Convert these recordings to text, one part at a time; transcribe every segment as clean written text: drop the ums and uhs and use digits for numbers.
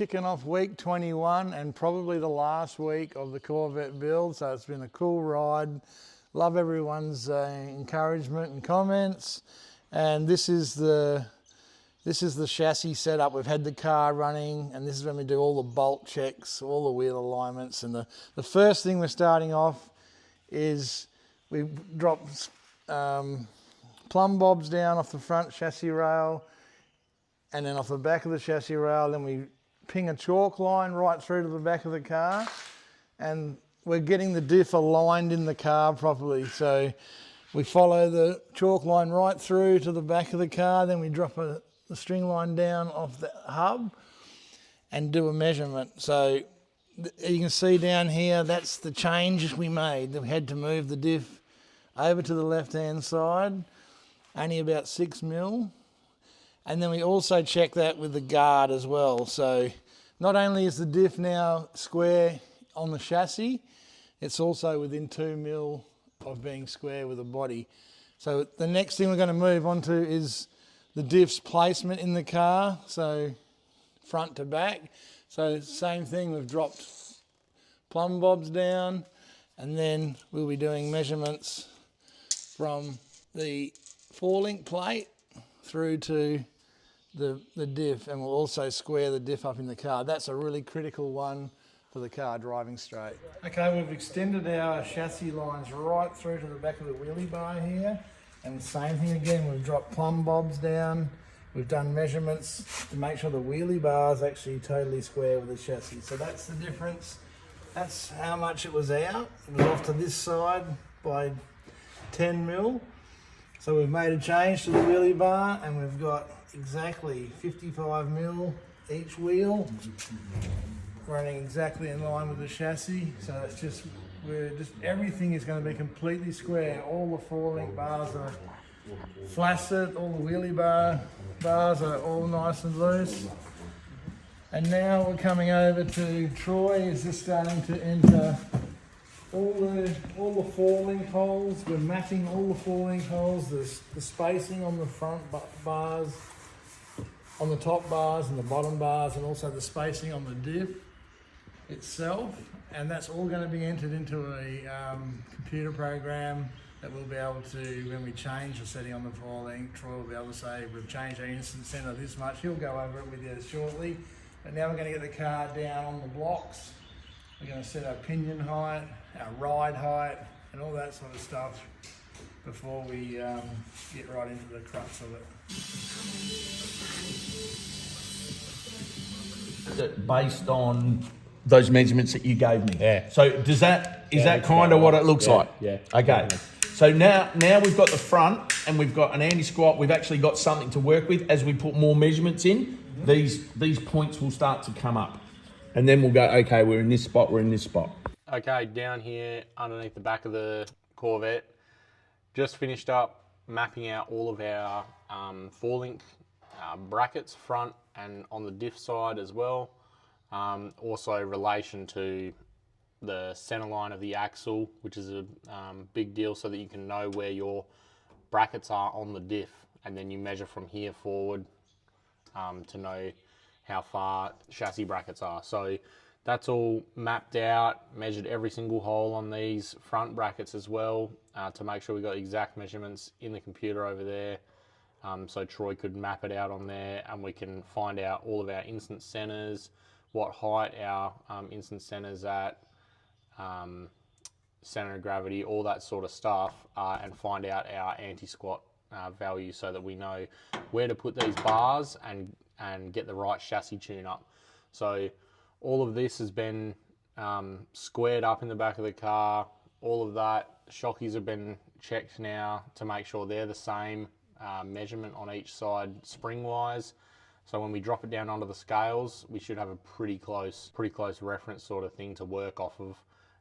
kicking off week 21 and probably the last week of the Corvette build, so it's been a cool ride. Love everyone's encouragement and comments. And this is the chassis setup. We've had the car running, and this is when we do all the bolt checks, all the wheel alignments. And the first thing we're starting off is we drop plumb bobs down off the front chassis rail, and then off the back of the chassis rail, then we ping a chalk line right through to the back of the car, and we're getting the diff aligned in the car properly. So we follow the chalk line right through to the back of the car, then we drop the string line down off the hub and do a measurement. So you can see down here, that's the change we made. We had to move the diff over to the left-hand side, only about 6 mil. And then we also check that with the guard as well. So not only is the diff now square on the chassis, it's also within 2 mil of being square with the body. So the next thing we're going to move on to is the diff's placement in the car, so front to back. So same thing, we've dropped plumb bobs down, and then we'll be doing measurements from the four-link plate through to the diff, and we'll also square the diff up in the car. That's a really critical one for the car driving straight. Okay, we've extended our chassis lines right through to the back of the wheelie bar here, and the same thing again, we've dropped plumb bobs down. We've done measurements to make sure the wheelie bar is actually totally square with the chassis. So that's the difference. That's how much it was out. It was off to this side by 10 mil. So we've made a change to the wheelie bar, and we've got exactly 55 mil each wheel, running exactly in line with the chassis. So it's just, everything is going to be completely square. All the four-link bars are flaccid, all the wheelie bars are all nice and loose. And now we're coming over to Troy, is just starting to enter all the four-link holes. We're mapping all the four-link holes, the spacing on the front bars, on the top bars and the bottom bars, and also the spacing on the diff itself. And that's all going to be entered into a computer program that we'll be able to, when we change the setting on the four-link, Troy will be able to say, we've changed our instant center this much. He'll go over it with you shortly. But now we're going to get the car down on the blocks. We're going to set our pinion height, our ride height, and all that sort of stuff before we get right into the crux of it. Based on those measurements that you gave me. Yeah. So is that kind of what it looks like? Yeah. Okay. Definitely. So now we've got the front, and we've got an anti-squat. We've actually got something to work with as we put more measurements in. These points will start to come up, and then we'll go, okay, we're in this spot, we're in this spot. Okay, down here underneath the back of the Corvette, just finished up mapping out all of our four-link brackets, front and on the diff side as well. Also relation to the center line of the axle, which is a big deal, so that you can know where your brackets are on the diff, and then you measure from here forward to know how far chassis brackets are. So that's all mapped out, measured every single hole on these front brackets as well, to make sure we got exact measurements in the computer over there. So Troy could map it out on there, and we can find out all of our instant centers, what height our instant center's at, center of gravity, all that sort of stuff, and find out our anti-squat value, so that we know where to put these bars and get the right chassis tune up. So all of this has been squared up in the back of the car. All of that, shockies have been checked now to make sure they're the same measurement on each side spring wise. So when we drop it down onto the scales, we should have a pretty close reference sort of thing to work off of,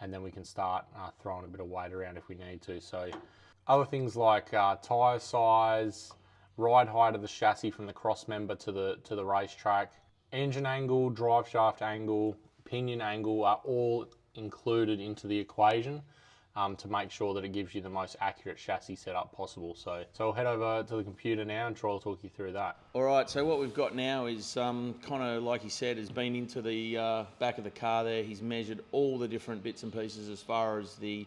and then we can start throwing a bit of weight around if we need to. So other things like tyre size, ride height of the chassis from the cross member to the racetrack, engine angle, drive shaft angle, pinion angle are all included into the equation. to make sure that it gives you the most accurate chassis setup possible. So I'll head over to the computer now and Troy will talk you through that. All right, so what we've got now is kind of like he said, has been into the back of the car there. He's measured all the different bits and pieces as far as the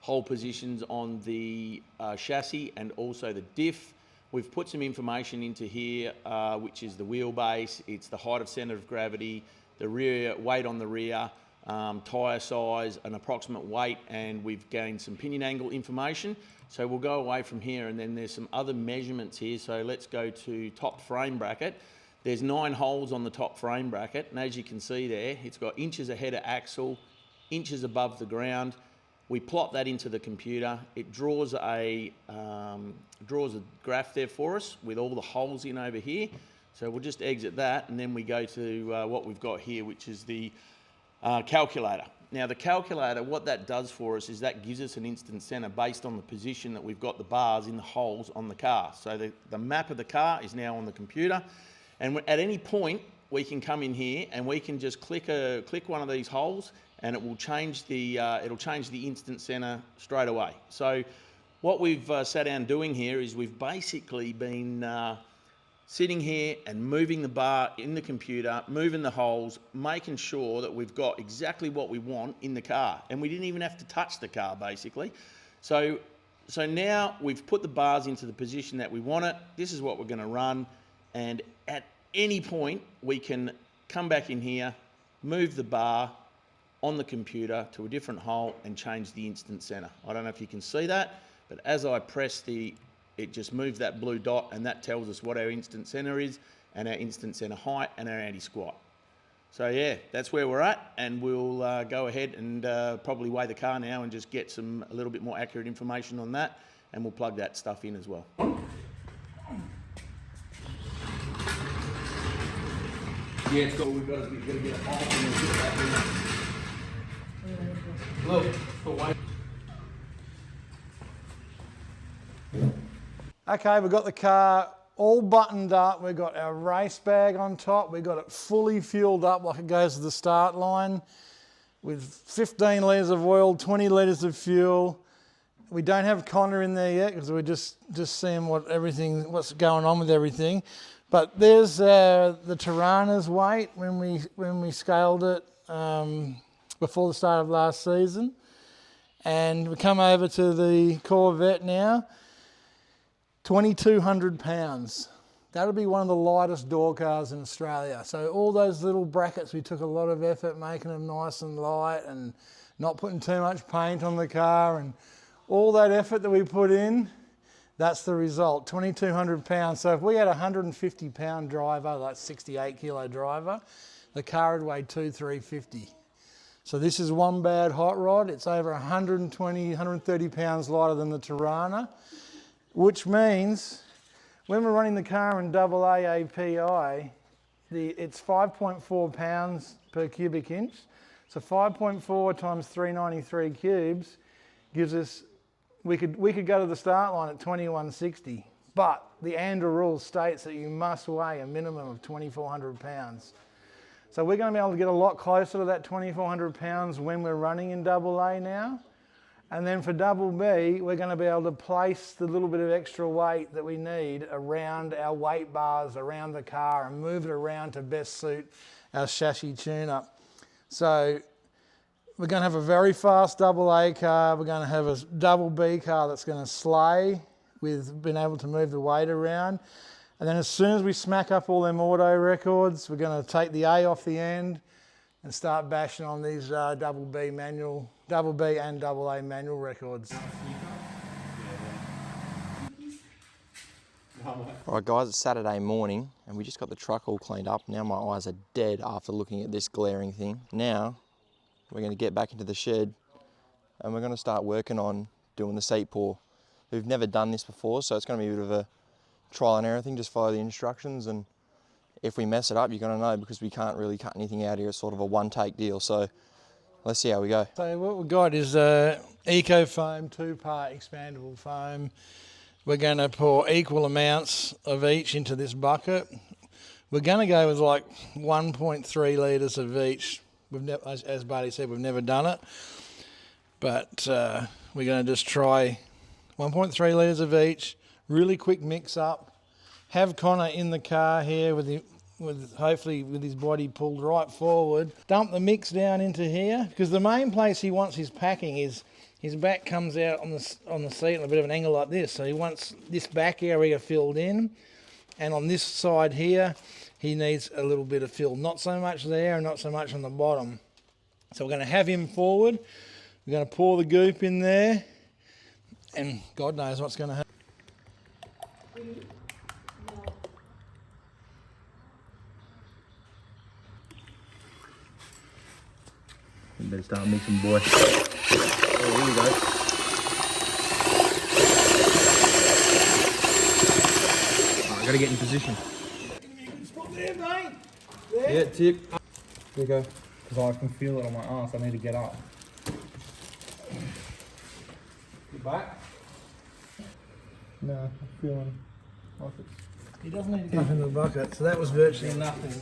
hole positions on the chassis and also the diff. We've put some information into here, which is the wheelbase, it's the height of centre of gravity, the rear weight on the rear, tyre size, an approximate weight, and we've gained some pinion angle information. So we'll go away from here, and then there's some other measurements here. So let's go to top frame bracket. There's 9 holes on the top frame bracket, and as you can see there, it's got inches ahead of axle, inches above the ground. We plot that into the computer. It draws a graph there for us with all the holes in over here. So we'll just exit that, and then we go to what we've got here, which is the calculator. Now the calculator, what that does for us is that gives us an instant center based on the position that we've got the bars in the holes on the car. So the map of the car is now on the computer, and at any point we can come in here and we can just click one of these holes, and it will change the instant center straight away. So what we've sat down doing here is we've basically been sitting here and moving the bar in the computer, moving the holes, making sure that we've got exactly what we want in the car. And we didn't even have to touch the car, basically. So now we've put the bars into the position that we want it. This is what we're going to run. And at any point, we can come back in here, move the bar on the computer to a different hole and change the instant center. I don't know if you can see that, but as I press it just moves that blue dot, and that tells us what our instant center is and our instant center height and our anti-squat. So yeah, that's where we're at, and we'll go ahead and probably weigh the car now and just get a little bit more accurate information on that, and we'll plug that stuff in as well. Yeah, it's got, we've got to get it off and get that in. Look, but wait. Okay, we've got the car all buttoned up. We've got our race bag on top. We've got it fully fueled up like it goes to the start line with 15 litres of oil, 20 litres of fuel. We don't have Connor in there yet because we're just seeing what's going on with everything. But there's the Tirana's weight when we scaled it before the start of last season. And we come over to the Corvette now. 2,200 pounds. That'll be one of the lightest door cars in Australia. So all those little brackets, we took a lot of effort making them nice and light and not putting too much paint on the car, and all that effort that we put in, that's the result, 2,200 pounds. So if we had a 150 pound driver, like 68 kilo driver, the car would weigh 2,350. So this is one bad hot rod. It's over 120, 130 pounds lighter than the Tirana, which means when we're running the car in AA API, it's 5.4 pounds per cubic inch. So 5.4 times 393 cubes gives us, we could go to the start line at 2160, but the ANDA rule states that you must weigh a minimum of 2,400 pounds. So we're going to be able to get a lot closer to that 2,400 pounds when we're running in AA now. And then for double B, we're going to be able to place the little bit of extra weight that we need around our weight bars, around the car, and move it around to best suit our chassis tune-up. So we're going to have a very fast double A car. We're going to have a double B car that's going to slay with being able to move the weight around. And then as soon as we smack up all them auto records, we're going to take the A off the end and start bashing on these double B and double A manual records. Alright guys, it's Saturday morning and we just got the truck all cleaned up. Now my eyes are dead after looking at this glaring thing. Now we're going to get back into the shed and we're going to start working on doing the seat pour. We've never done this before, so it's going to be a bit of a trial and error thing. Just follow the instructions, and if we mess it up, you're going to know, because we can't really cut anything out here. It's sort of a one-take deal. So let's see how we go. So what we've got is Eco Foam, 2-part expandable foam. We're going to pour equal amounts of each into this bucket. We're going to go with like 1.3 litres of each. As Barty said, we've never done it. But we're going to just try 1.3 litres of each, really quick mix up. Have Connor in the car here hopefully with his body pulled right forward. Dump the mix down into here, because the main place he wants his packing is his back comes out on the seat on a bit of an angle like this. So he wants this back area filled in, and on this side here he needs a little bit of fill. Not so much there and not so much on the bottom. So we're going to have him forward. We're going to pour the goop in there, and God knows what's going to happen. You better start mixing, boy. Oh, here we go. Right, I gotta get in position. There, mate. Yeah, tip. There you go. Because I can feel it on my arse. I need to get up. Get back. No, I'm feeling like it's... He doesn't need to go in the bucket, so that was virtually nothing.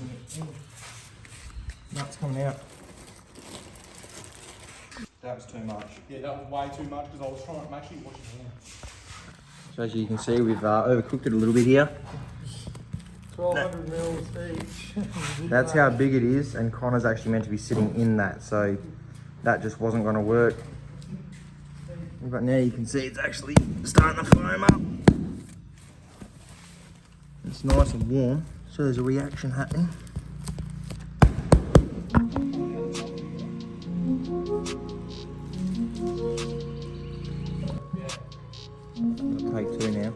Nuts coming out. That was too much. Yeah, that was way too much because I was trying to actually wash it in. So as you can see, we've overcooked it a little bit here. 1,200 mils each. That's how big it is, and Connor's actually meant to be sitting in that, so that just wasn't going to work. But now you can see it's actually starting to foam up. It's nice and warm, so there's a reaction happening. Take two now.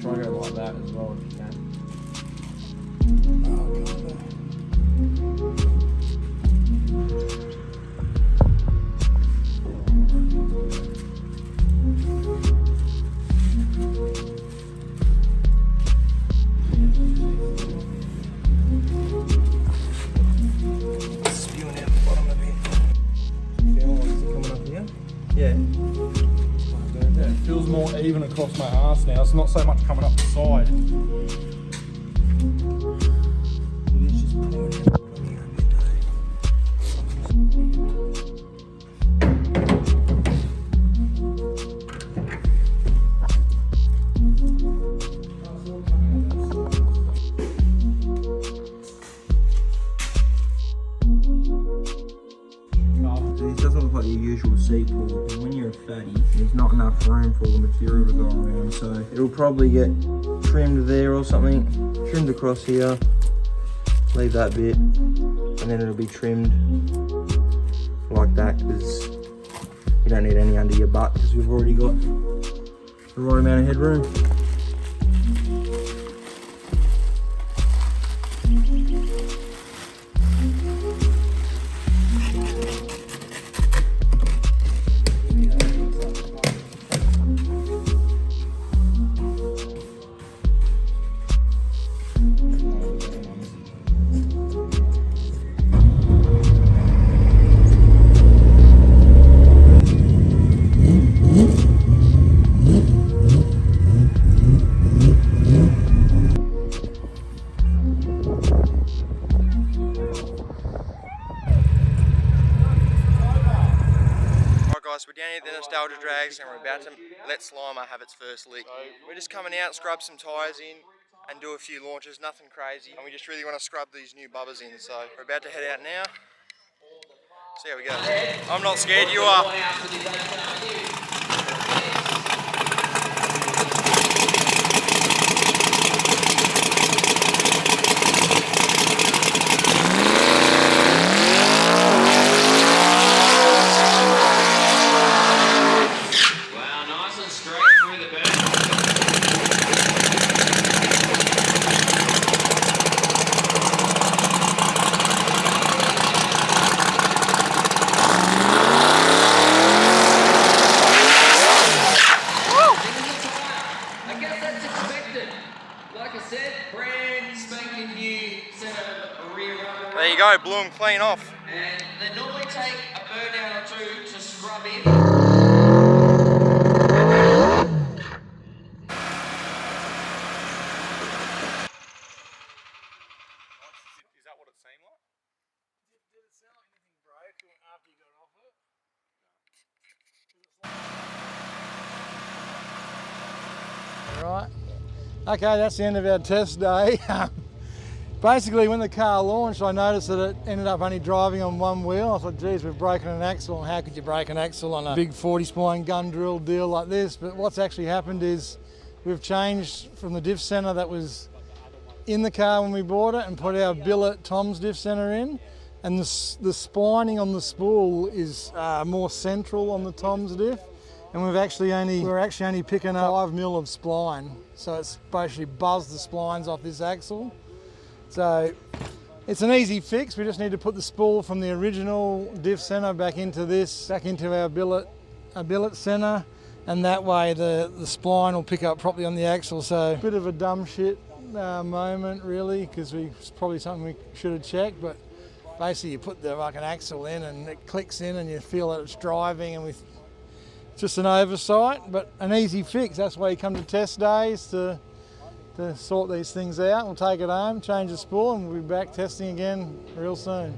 Try to go like that as well if you can. Spewing out the bottom of it. Feeling like it's coming up here? Yeah. Yeah, it feels more even across my arse now. It's not so much coming up the side. It is just pouring out from here a bit So this doesn't look like your usual sea pool, and when you're a fatty, there's not enough room for all the material to go around, so it'll probably get trimmed there or something, trimmed across here, leave that bit, and then it'll be trimmed like that, because you don't need any under your butt, because we've already got the right amount of headroom. Guys, we're down here at the Nostalgia Drags and we're about to let SLIMER have its first lick. So we're just coming out, scrub some tyres in and do a few launches, nothing crazy. And we just really want to scrub these new bubbers in. So we're about to head out now. See how we go. I'm not scared, you are. There you go, blew them clean off. And they normally take a burn down or two to scrub in. Is that what it seemed like? Did it sound like anything broke after you got Right. Okay, that's the end of our test day. Basically, when the car launched, I noticed that it ended up only driving on one wheel. I thought, geez, we've broken an axle. And how could you break an axle on a big 40-spine gun drill deal like this? But what's actually happened is we've changed from the diff center that was in the car when we bought it and put our billet Tom's diff center in. And the splining on the spool is more central on the Tom's diff. And we're actually only picking up 5 mil of spline. So it's basically buzzed the splines off this axle. So it's an easy fix. We just need to put the spool from the original diff center back into our billet center, and that way the spline will pick up properly on the axle. So a bit of a dumb shit moment really, because it's probably something we should have checked, but basically you put the fucking axle in and it clicks in and you feel that it's driving, and it's just an oversight, but an easy fix. That's why you come to test days to sort these things out. We'll take it home, change the spool, and we'll be back testing again real soon.